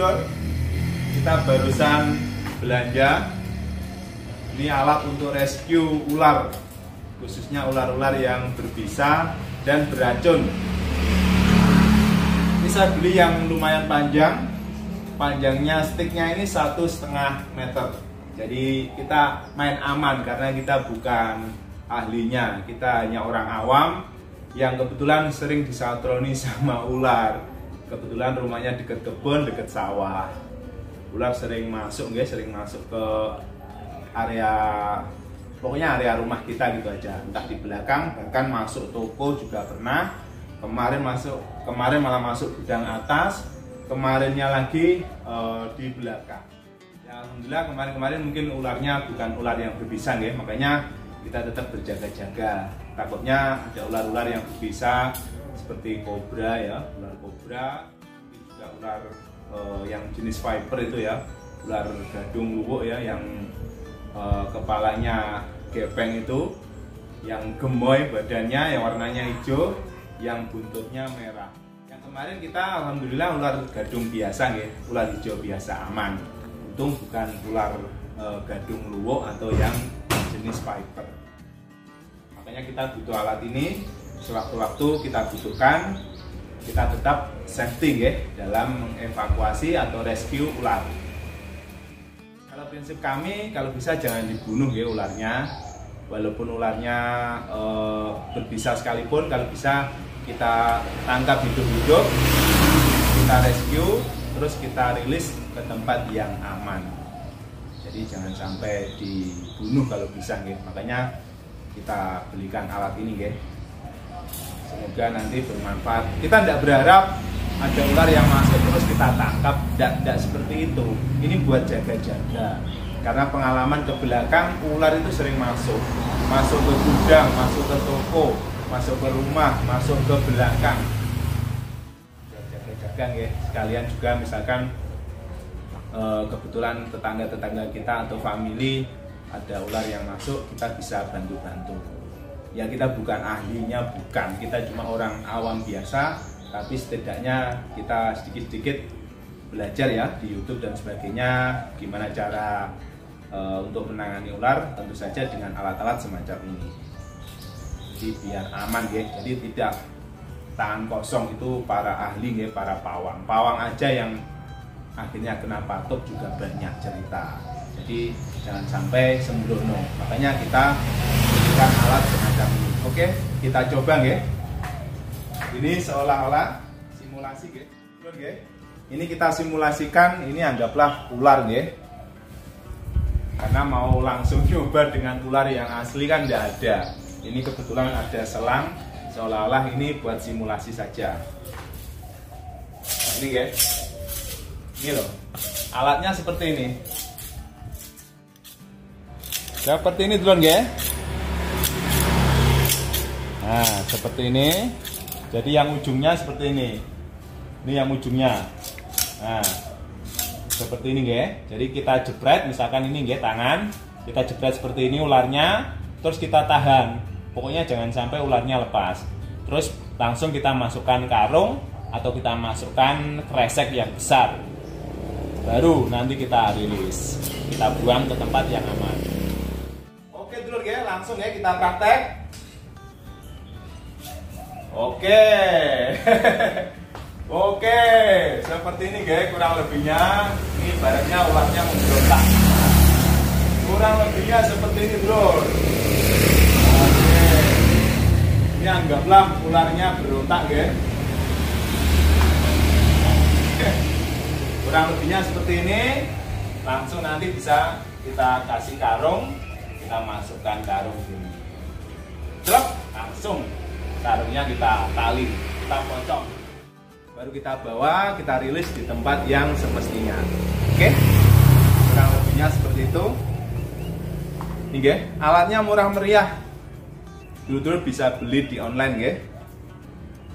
dulur, kita barusan belanja. Ini alat untuk rescue ular, khususnya ular-ular yang berbisa dan beracun. Ini saya beli yang lumayan panjang. Panjangnya sticknya ini 1,5 meter. Jadi kita main aman karena kita bukan ahlinya. Kita hanya orang awam yang kebetulan sering disatroni sama ular. Kebetulan rumahnya dekat kebun, dekat sawah. Ular sering masuk, guys, sering masuk ke area, pokoknya area rumah kita gitu aja. Entah di belakang, bahkan masuk toko juga pernah. Kemarin malah masuk gudang atas. Kemarinnya lagi di belakang. Ya, alhamdulillah kemarin mungkin ularnya bukan ular yang berbisa, ya. Makanya kita tetap berjaga-jaga. Takutnya ada ular-ular yang berbisa seperti kobra, ya, ular kobra, juga ular yang jenis viper itu, ya, ular gadung luwuk, ya, yang kepalanya gepeng itu, yang gemoy badannya, yang warnanya hijau, yang buntutnya merah. Yang kemarin kita alhamdulillah ular gadung biasa, ya, ular hijau biasa, aman. Untung bukan ular gadung luwuk atau yang jenis viper. Makanya kita butuh alat ini. Sewaktu-waktu kita butuhkan, kita tetap safety, ya, dalam mengevakuasi atau rescue ular. Kalau prinsip kami, kalau bisa jangan dibunuh, ya, ularnya. Walaupun ularnya berbisa sekalipun, kalau bisa kita tangkap hidup-hidup, kita rescue, terus kita rilis ke tempat yang aman. Jadi jangan sampai dibunuh kalau bisa, ya. Makanya kita belikan alat ini, ya. Semoga nanti bermanfaat. Kita tidak berharap ada ular yang masuk terus kita tangkap, tidak seperti itu. Ini buat jaga-jaga. Karena pengalaman ke belakang, ular itu sering masuk ke gudang, masuk ke toko, masuk ke rumah, masuk ke belakang. Jaga-jaga, ya. Sekalian juga misalkan kebetulan tetangga-tetangga kita atau family ada ular yang masuk, kita bisa bantu-bantu. Ya, kita bukan ahlinya, bukan, kita cuma orang awam biasa, tapi setidaknya kita sedikit-sedikit belajar, ya, di YouTube dan sebagainya, gimana cara untuk menangani ular, tentu saja dengan alat-alat semacam ini. Jadi biar aman, ya. Jadi tidak tangan kosong, itu para ahli, ya, para pawang aja yang akhirnya kena patok juga banyak cerita. Jadi jangan sampai sembrono. Makanya kita berikan alat semacam ini. Oke, kita coba, ya. Ini seolah-olah simulasi, ya. Ini kita simulasikan, ini anggaplah ular, ya. Karena mau langsung coba dengan ular yang asli kan tidak ada. Ini kebetulan ada selang, seolah-olah ini buat simulasi saja. Nah, ini, ya. Ini loh, alatnya seperti ini. Seperti ini dulu, ya. Nah, seperti ini. Jadi yang ujungnya seperti ini. Ini yang ujungnya. Nah, seperti ini, ya. Jadi kita jepret, misalkan ini, ya, tangan. Kita jepret seperti ini ularnya, terus kita tahan. Pokoknya jangan sampai ularnya lepas. Terus langsung kita masukkan karung atau kita masukkan kresek yang besar. Baru nanti kita rilis. Kita buang ke tempat yang aman. Oke, dulur, ya, langsung, ya, kita praktek. Oke. Oke, seperti ini, guys, kurang lebihnya. Ini ibaratnya ularnya memberontak. Kurang lebihnya seperti ini, bro. Oke. Ini anggaplah ularnya berontak, guys. Kurang lebihnya seperti ini. Langsung nanti bisa kita kasih karung, kita masukkan karung sini. Celep, langsung karungnya kita tali, kita pocong. Baru kita bawa, kita rilis di tempat yang semestinya. Oke, kurang lebihnya seperti itu. Ini, ya, alatnya murah meriah. Dulur bisa beli di online, ya.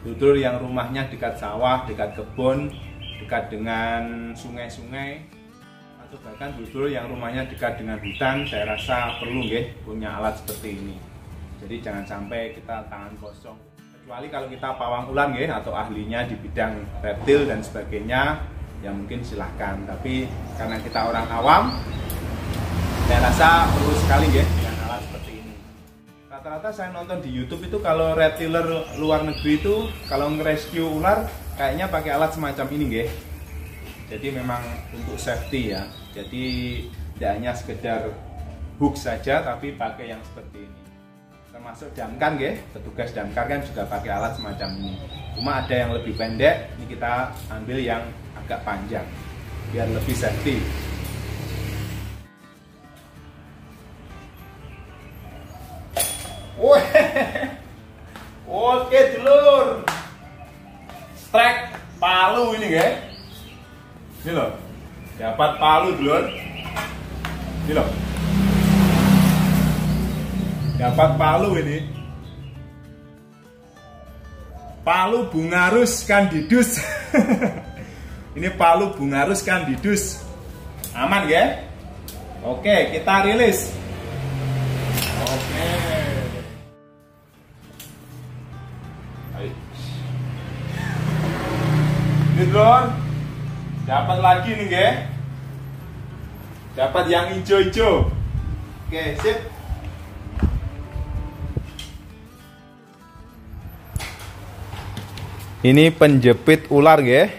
Dulur yang rumahnya dekat sawah, dekat kebun, dekat dengan sungai-sungai, atau bahkan dulur yang rumahnya dekat dengan hutan, saya rasa perlu, ya, punya alat seperti ini. Jadi jangan sampai kita tangan kosong. Kecuali kalau kita pawang ular, ya, atau ahlinya di bidang reptil dan sebagainya, ya mungkin silahkan. Tapi karena kita orang awam, saya rasa perlu sekali ya dengan alat seperti ini. Rata-rata saya nonton di YouTube itu kalau reptiler luar negeri itu kalau nge-rescue ular kayaknya pakai alat semacam ini ya. Jadi memang untuk safety ya. Jadi tidak hanya sekedar hook saja, tapi pakai yang seperti ini. Termasuk damkar ya, petugas damkar kan juga pakai alat semacam ini. Cuma ada yang lebih pendek, ini kita ambil yang agak panjang biar lebih safety. Oke dulur, strike palu ini ya. Ini loh, dapat palu dulur. Ini loh, dapat palu ini. Palu Bungarus candidus. Ini palu Bungarus candidus. Aman ya? Oke, kita rilis. Oke. Ini dulur, dapat lagi nih ya. Dapat yang hijau-hijau. Oke, sip. Ini penjepit ular ya,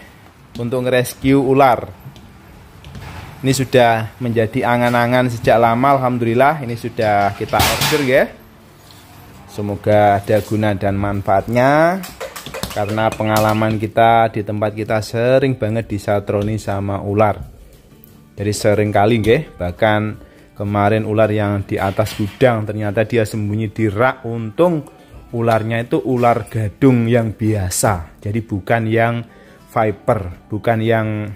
untuk ngerescue ular. Ini sudah menjadi angan-angan sejak lama, alhamdulillah. Ini sudah kita order ya. Semoga ada guna dan manfaatnya. Karena pengalaman kita di tempat kita sering banget disatroni sama ular. Jadi sering kali nggih, bahkan kemarin ular yang di atas gudang ternyata dia sembunyi di rak. Untung ularnya itu ular gadung yang biasa. Jadi bukan yang viper, bukan yang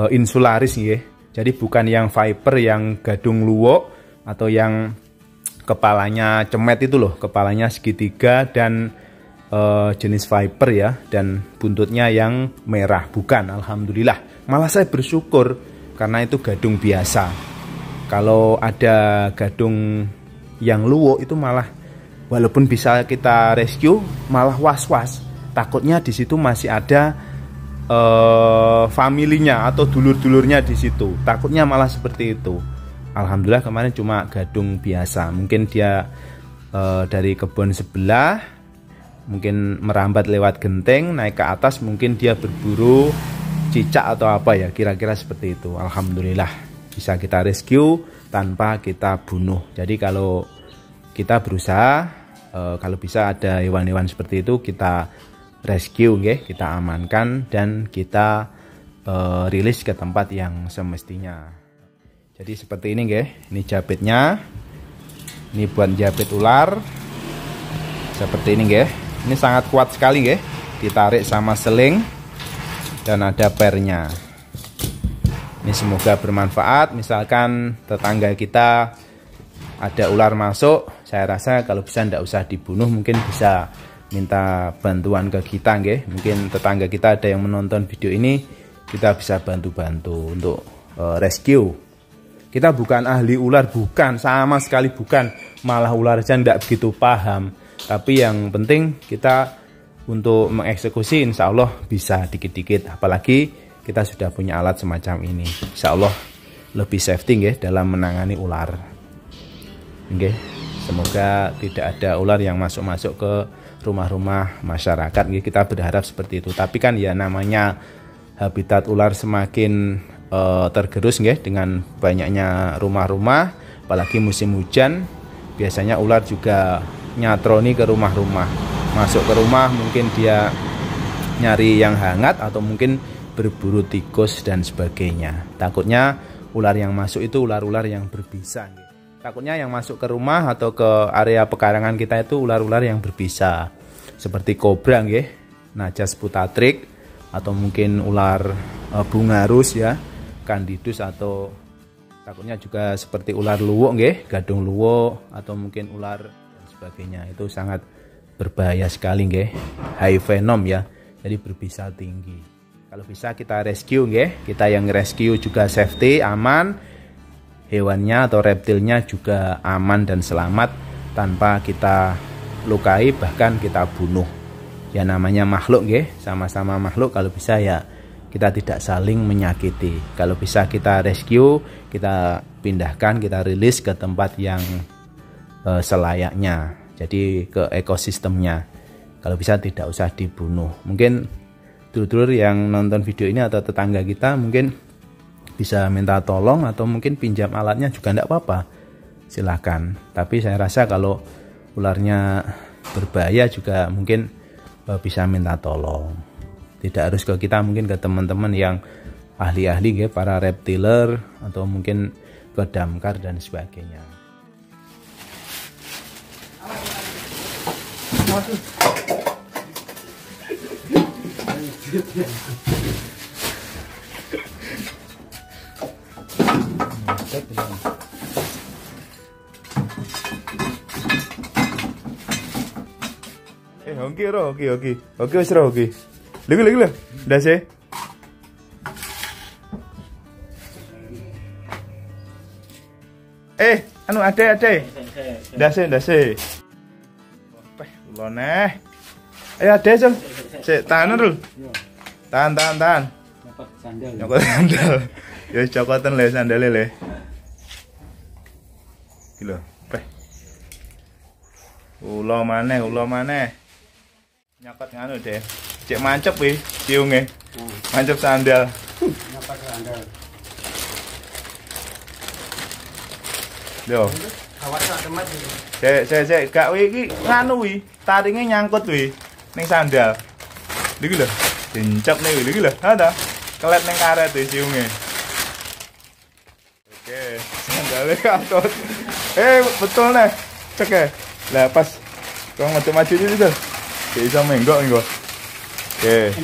insularis nggih. Jadi bukan yang viper yang gadung luwuk atau yang kepalanya cemet itu loh, kepalanya segitiga dan jenis viper ya, dan buntutnya yang merah, bukan. Alhamdulillah, malah saya bersyukur karena itu gadung biasa. Kalau ada gadung yang luwuk itu malah walaupun bisa kita rescue malah was-was, takutnya di situ masih ada familinya atau dulur-dulurnya di situ, takutnya malah seperti itu. Alhamdulillah kemarin cuma gadung biasa, mungkin dia dari kebun sebelah, mungkin merambat lewat genteng, naik ke atas, mungkin dia berburu cicak atau apa ya, kira-kira seperti itu. Alhamdulillah bisa kita rescue tanpa kita bunuh. Jadi kalau kita berusaha, kalau bisa ada hewan-hewan seperti itu kita rescue, kita amankan dan kita rilis ke tempat yang semestinya. Jadi seperti ini ini jabetnya, ini buat jabet ular seperti ini Ini sangat kuat sekali ditarik sama seling dan ada pernya. Ini semoga bermanfaat. Misalkan tetangga kita ada ular masuk, saya rasa kalau bisa tidak usah dibunuh, mungkin bisa minta bantuan ke kita Mungkin tetangga kita ada yang menonton video ini, kita bisa bantu-bantu untuk rescue. Kita bukan ahli ular, bukan, sama sekali bukan. Malah ular aja tidak begitu paham. Tapi yang penting kita untuk mengeksekusi insya Allah bisa dikit-dikit. Apalagi kita sudah punya alat semacam ini, insya Allah lebih safety dalam menangani ular. Semoga tidak ada ular yang masuk-masuk ke rumah-rumah masyarakat. Kita berharap seperti itu. Tapi kan ya namanya habitat ular semakin tergerus dengan banyaknya rumah-rumah. Apalagi musim hujan, biasanya ular juga nyatroni ke rumah-rumah, masuk ke rumah, mungkin dia nyari yang hangat atau mungkin berburu tikus dan sebagainya. Takutnya ular yang masuk itu ular-ular yang berbisa. Takutnya yang masuk ke rumah atau ke area pekarangan kita itu ular-ular yang berbisa, seperti kobra Najas putatrik, atau mungkin ular bungarus ya, candidus, atau takutnya juga seperti ular luwuk gadung luwuk, atau mungkin ular sebagainya. Itu sangat berbahaya sekali high venom ya, jadi berbisa tinggi. Kalau bisa kita rescue kita yang rescue juga safety, aman, hewannya atau reptilnya juga aman dan selamat tanpa kita lukai, bahkan kita bunuh. Ya namanya makhluk sama-sama makhluk, kalau bisa ya kita tidak saling menyakiti. Kalau bisa kita rescue, kita pindahkan, kita rilis ke tempat yang selayaknya, jadi ke ekosistemnya. Kalau bisa tidak usah dibunuh. Mungkin dulur-dulur yang nonton video ini atau tetangga kita mungkin bisa minta tolong atau mungkin pinjam alatnya juga tidak apa-apa, silahkan. Tapi saya rasa kalau ularnya berbahaya juga mungkin bisa minta tolong. Tidak harus ke kita, mungkin ke teman-teman yang ahli-ahli, para reptiler atau mungkin ke damkar dan sebagainya. Oke, wis ro, oke. Lagi lah, udah sih. Anu ada. Udah sih. Ulone. Ada sih. Tahan dulu. Tahan. Nyokot sandal. Ya cokotan le sandale le. Gila, Ulo maneh. Nyokot nganu deh. Cek mancep wih, ciungnya. Mancep sandal. Nyokot sandal. Yo. Awake sak temat iki. Sik, gak wih iki nganu wih, taringnya nyangkut wih ning sandal. Iki lho, dincep nih wih, iki lho. Ada. Kelet ning karet wih ciungnya. Oke, sandalnya katut. Betul nih. Cek. Lah pas kau maju itu. Bisa menggok. Oke.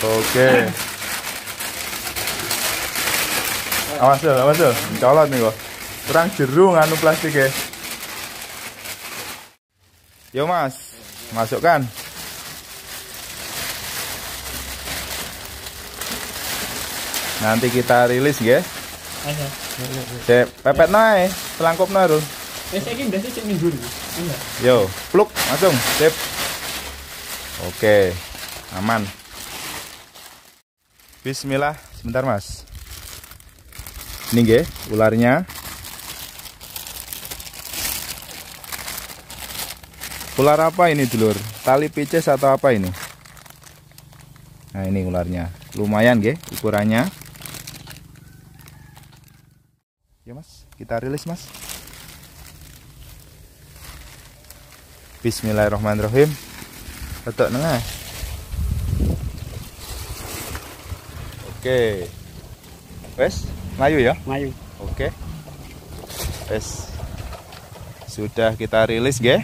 Oke. Awas. Colot nih kok. Kurang jeru nganu plastiknya. Yo Mas, masukkan. Nanti kita rilis ya. Cek pepet naik, pelangkop naruh. Saiki ndase cek ning dhuwur. Yo, pluk langsung. Sip. Oke. Aman. Bismillah, sebentar Mas. Ini nggih ularnya. Ular apa ini, dulur? Tali pices atau apa ini? Nah, ini ularnya. Lumayan nggih ukurannya. Ya Mas, kita rilis Mas. Bismillahirrahmanirrahim. Letak nengah. Oke. Wes, maju ya? Maju. Oke. Wes. Sudah kita rilis, nggih.